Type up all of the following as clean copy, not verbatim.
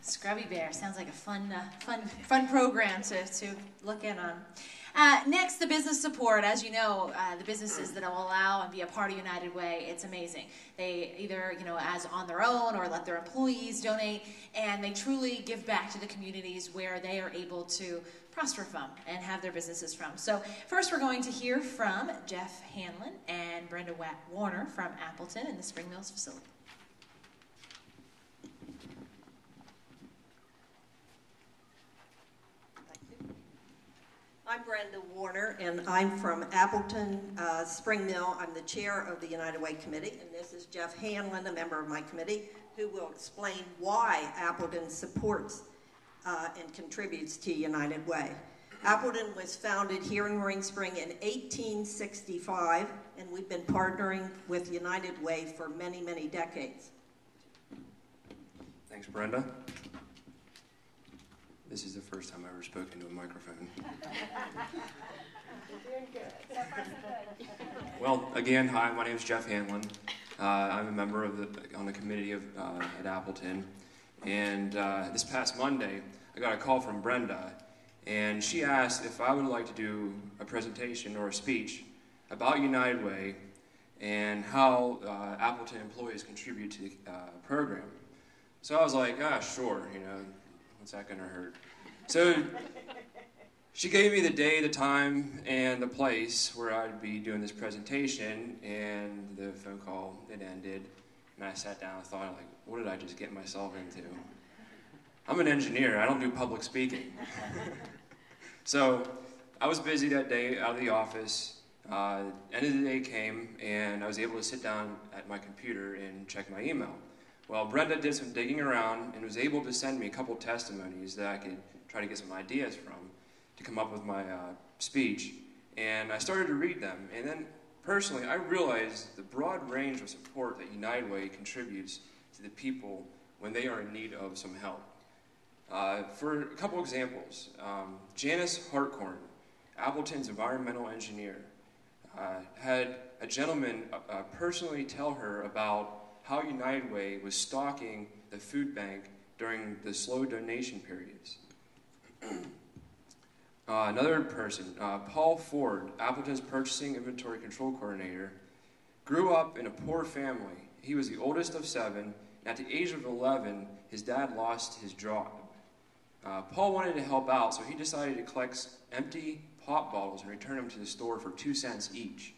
Scrubby Bear sounds like a fun program to look in on. Next, the business support. As you know, the businesses that will allow and be a part of United Way, it's amazing. They either, as on their own or let their employees donate, and they truly give back to the communities where they are able to prosper from and have their businesses from. So first we're going to hear from Jeff Hanlon and Brenda Warner from Appleton in the Spring Mills facility. I'm Brenda Warner, and I'm from Appleton Spring Mill. I'm the chair of the United Way Committee, and this is Jeff Hanlon, a member of my committee, who will explain why Appleton supports and contributes to United Way. Appleton was founded here in Marine Spring in 1865, and we've been partnering with United Way for many, many decades. Thanks, Brenda. This is the first time I've ever spoken to a microphone. You're doing good. Well, again, hi, my name is Jeff Hanlon. I'm a member on the committee at Appleton. And this past Monday, I got a call from Brenda, and she asked if I would like to do a presentation or a speech about United Way and how Appleton employees contribute to the program. So I was like, sure, what's that going to hurt? So she gave me the day, the time, and the place where I'd be doing this presentation, and the phone call, it ended, and I sat down and thought, like, what did I just get myself into? I'm an engineer, I don't do public speaking. So I was busy that day out of the office. End of the day came, and I was able to sit down at my computer and check my email. Well, Brenda did some digging around and was able to send me a couple testimonies that I could try to get some ideas from to come up with my speech. And I started to read them. And then, personally, I realized the broad range of support that United Way contributes to the people when they are in need of some help. For a couple examples, Janice Hartcorn, Appleton's environmental engineer, had a gentleman personally tell her about how United Way was stocking the food bank during the slow donation periods. Another person, Paul Ford, Appleton's Purchasing Inventory Control Coordinator, grew up in a poor family. He was the oldest of 7, and at the age of 11, his dad lost his job. Paul wanted to help out, so he decided to collect empty pop bottles and return them to the store for 2 cents each.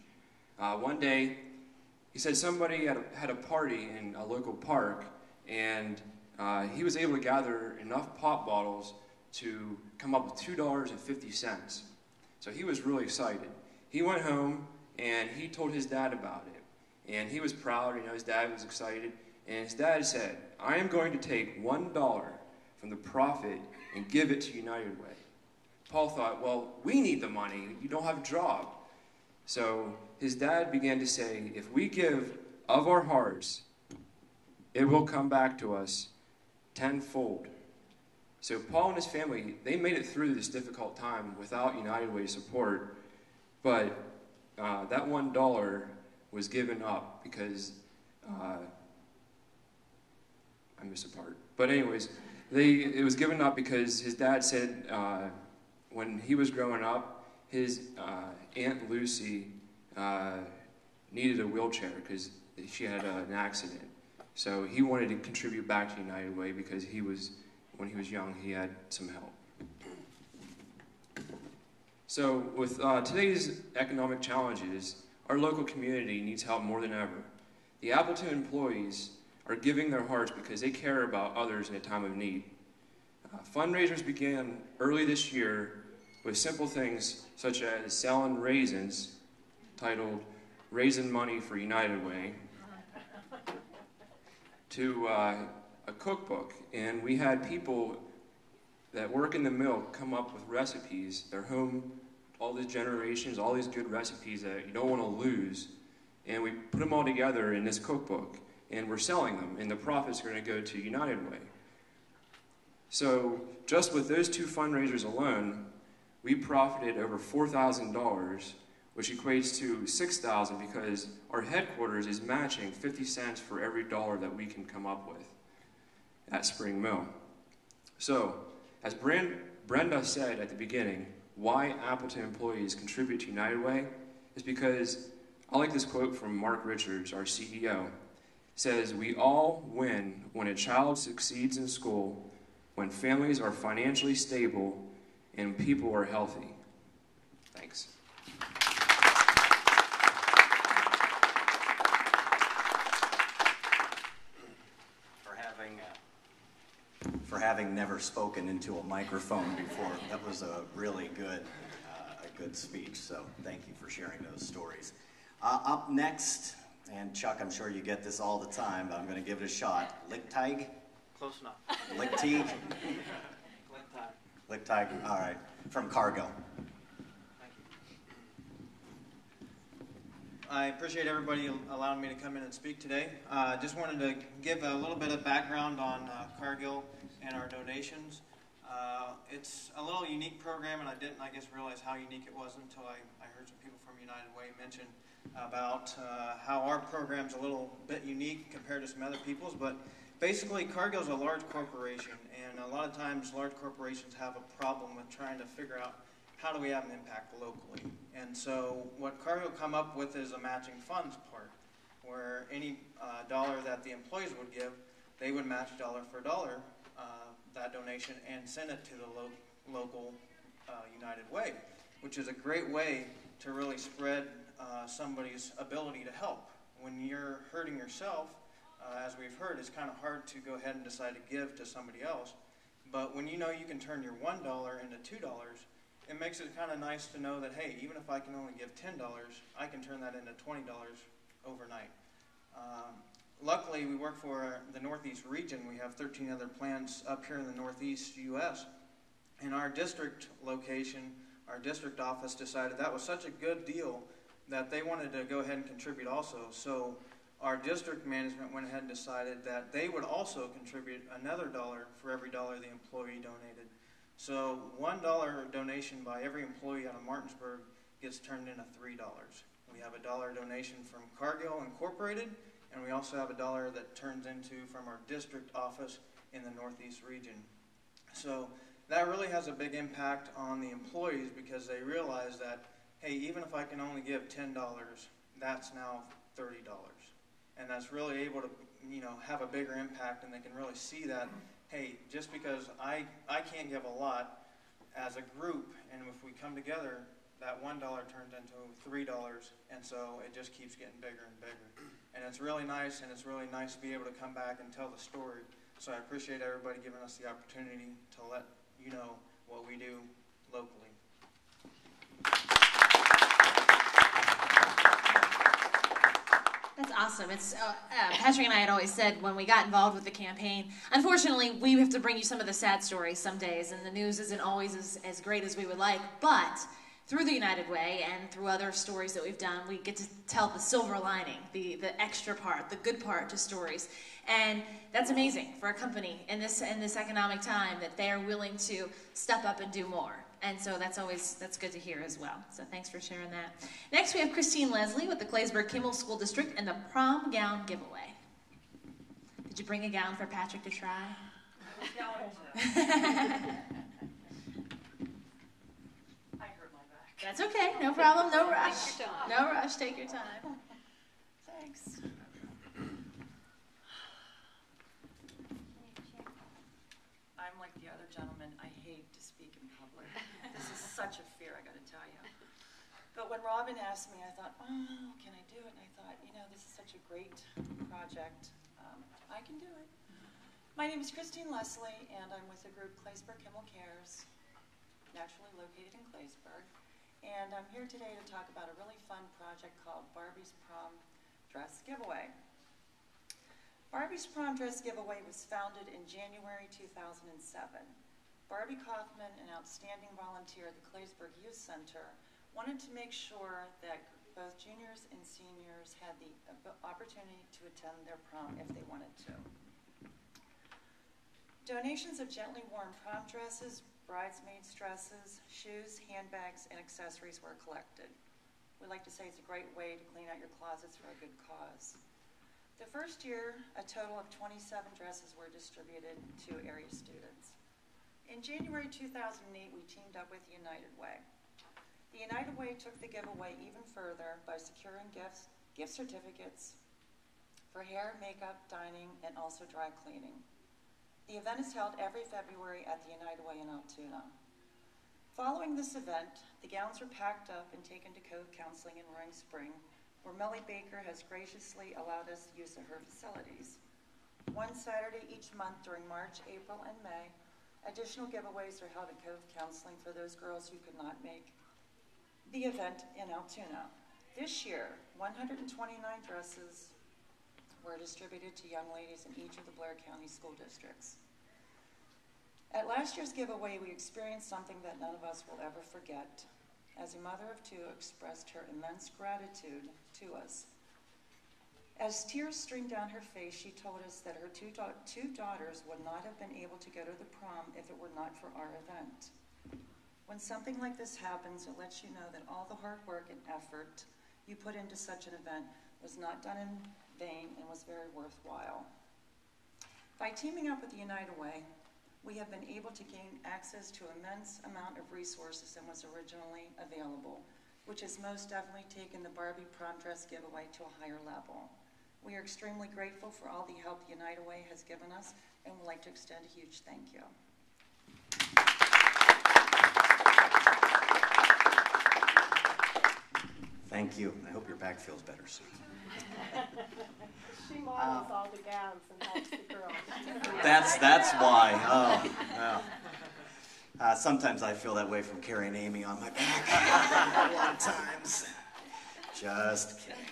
One day, he said somebody had a party in a local park, and he was able to gather enough pop bottles to come up with $2.50. So he was really excited. He went home, and he told his dad about it. And he was proud, his dad was excited. And his dad said, I am going to take $1 from the profit and give it to United Way. Paul thought, well, we need the money. You don't have a job. So his dad began to say, if we give of our hearts, it will come back to us tenfold. So Paul and his family, they made it through this difficult time without United Way support, but that $1 was given up because, I missed a part. But anyways, it was given up because his dad said when he was growing up, his Aunt Lucy needed a wheelchair because she had an accident. So he wanted to contribute back to United Way because when he was young, he had some help. So with today's economic challenges, our local community needs help more than ever. The Appleton employees are giving their hearts because they care about others in a time of need. Fundraisers began early this year with simple things such as selling raisins, titled Raisin Money for United Way, to a cookbook. And we had people that work in the mill come up with recipes. They're home, all these generations, all these good recipes that you don't want to lose. And we put them all together in this cookbook, and we're selling them, and the profits are going to go to United Way. So just with those 2 fundraisers alone, we profited over $4,000, which equates to $6,000 because our headquarters is matching 50 cents for every dollar that we can come up with at Spring Mill. So, as Brenda said at the beginning, why Appleton employees contribute to United Way is because I like this quote from Mark Richards, our CEO. It says, "We all win when a child succeeds in school, when families are financially stable, and people are healthy." Thanks. For having never spoken into a microphone before, that was a really good speech. So thank you for sharing those stories. Up next, and Chuck, I'm sure you get this all the time, but I'm going to give it a shot. Lichtig? Close enough. Lichtig? Lichtig. Lichtig, all right. From Cargill. Thank you. I appreciate everybody allowing me to come in and speak today. Just wanted to give a little bit of background on Cargill and our donations. It's a little unique program, and I didn't, realize how unique it was until I heard some people from United Way mention about how our program's a little bit unique compared to some other people's. But basically, Cargill's a large corporation, and a lot of times large corporations have a problem with trying to figure out how do we have an impact locally. And so what Cargill come up with is a matching funds part, where any dollar that the employees would give, they would match dollar for dollar that donation and send it to the local United Way, which is a great way to really spread somebody's ability to help. When you're hurting yourself, as we've heard, it's kind of hard to go ahead and decide to give to somebody else. But when you know you can turn your $1 into $2, it makes it kind of nice to know that, hey, even if I can only give $10, I can turn that into $20 overnight. Luckily, we work for the Northeast region. We have 13 other plants up here in the Northeast U.S. In our district location, our district office decided that was such a good deal that they wanted to go ahead and contribute also. So our district management went ahead and decided that they would also contribute another dollar for every dollar the employee donated. So $1 donation by every employee out of Martinsburg gets turned into $3. We have a $1 donation from Cargill Incorporated, and we also have a $1 that turns into from our district office in the Northeast region. So that really has a big impact on the employees because they realize that, hey, even if I can only give $10, that's now $30. And that's really able to, have a bigger impact, and they can really see that, hey, just because I can't give a lot as a group, and if we come together, that $1 turns into $3, and so it just keeps getting bigger and bigger. And it's really nice, to be able to come back and tell the story. So I appreciate everybody giving us the opportunity to let you know what we do locally. That's awesome. It's Patrick and I had always said when we got involved with the campaign, unfortunately, we have to bring you some of the sad stories some days, and the news isn't always as great as we would like, but through the United Way and through other stories that we've done, we get to tell the silver lining, the extra part, the good part to stories. And that's amazing for a company in this economic time that they are willing to step up and do more. And so that's good to hear as well. So thanks for sharing that. Next we have Christine Leslie with the Claysburg-Kimmel School District and the prom gown giveaway. Did you bring a gown for Patrick to try? I was going to. That's okay, no problem, no rush. No rush, take your time. Thanks. I'm like the other gentleman, I hate to speak in public. This is such a fear, I gotta tell you. But when Robin asked me, I thought, oh, can I do it? And I thought, this is such a great project. I can do it. My name is Christine Leslie, and I'm with the group Claysburg-Kimmel Cares, naturally located in Claysburg. And I'm here today to talk about a really fun project called Barbie's Prom Dress Giveaway. Barbie's Prom Dress Giveaway was founded in January 2007. Barbie Kaufman, an outstanding volunteer at the Claysburg Youth Center, wanted to make sure that both juniors and seniors had the opportunity to attend their prom if they wanted to. Donations of gently worn prom dresses, bridesmaids' dresses, shoes, handbags, and accessories were collected. We like to say it's a great way to clean out your closets for a good cause. The first year, a total of 27 dresses were distributed to area students. In January 2008, we teamed up with United Way. The United Way took the giveaway even further by securing gift certificates for hair, makeup, dining, and also dry cleaning. The event is held every February at the United Way in Altoona. Following this event, the gowns were packed up and taken to Cove Counseling in Roaring Spring, where Melly Baker has graciously allowed us use of her facilities. One Saturday each month during March, April, and May, additional giveaways are held at Cove Counseling for those girls who could not make the event in Altoona. This year, 129 dresses were distributed to young ladies in each of the Blair County school districts. At last year's giveaway, we experienced something that none of us will ever forget, as a mother of two expressed her immense gratitude to us. As tears streamed down her face, she told us that her two daughters would not have been able to go to the prom if it were not for our event. When something like this happens, it lets you know that all the hard work and effort you put into such an event was not done in vain and was very worthwhile. By teaming up with the United Way, we have been able to gain access to an immense amount of resources than was originally available, which has most definitely taken the Barbie prom dress giveaway to a higher level. We are extremely grateful for all the help the United Way has given us, and would like to extend a huge thank you. Thank you. I hope your back feels better soon. She models all the gowns and helps the girls. That's why. Oh. Sometimes I feel that way from carrying Amy on my back. A lot of times. Just kidding.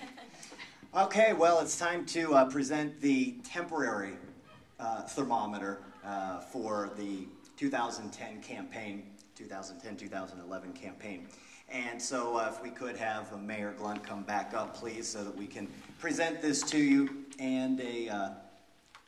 Okay, well, it's time to present the temporary thermometer for the 2010 campaign, 2010-2011 campaign. And so if we could have Mayor Glunt come back up, please, so that we can present this to you. And a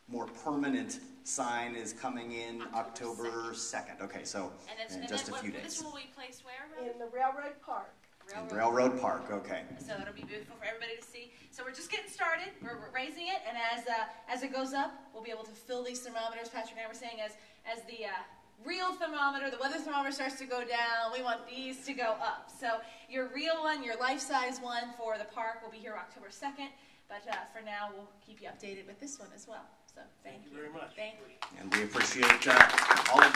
more permanent sign is coming in October 2nd. Okay, so in just a few days. This will be placed where? In the Railroad Park. In Railroad Park, okay. So it'll be beautiful for everybody to see. So we're just getting started. We're raising it, and as it goes up, we'll be able to fill these thermometers. Patrick and I were saying as the real thermometer, the weather thermometer starts to go down, we want these to go up. So your real one, your life-size one for the park will be here October 2nd. But for now, we'll keep you updated with this one as well. So thank you very much. Thank you. And we appreciate all of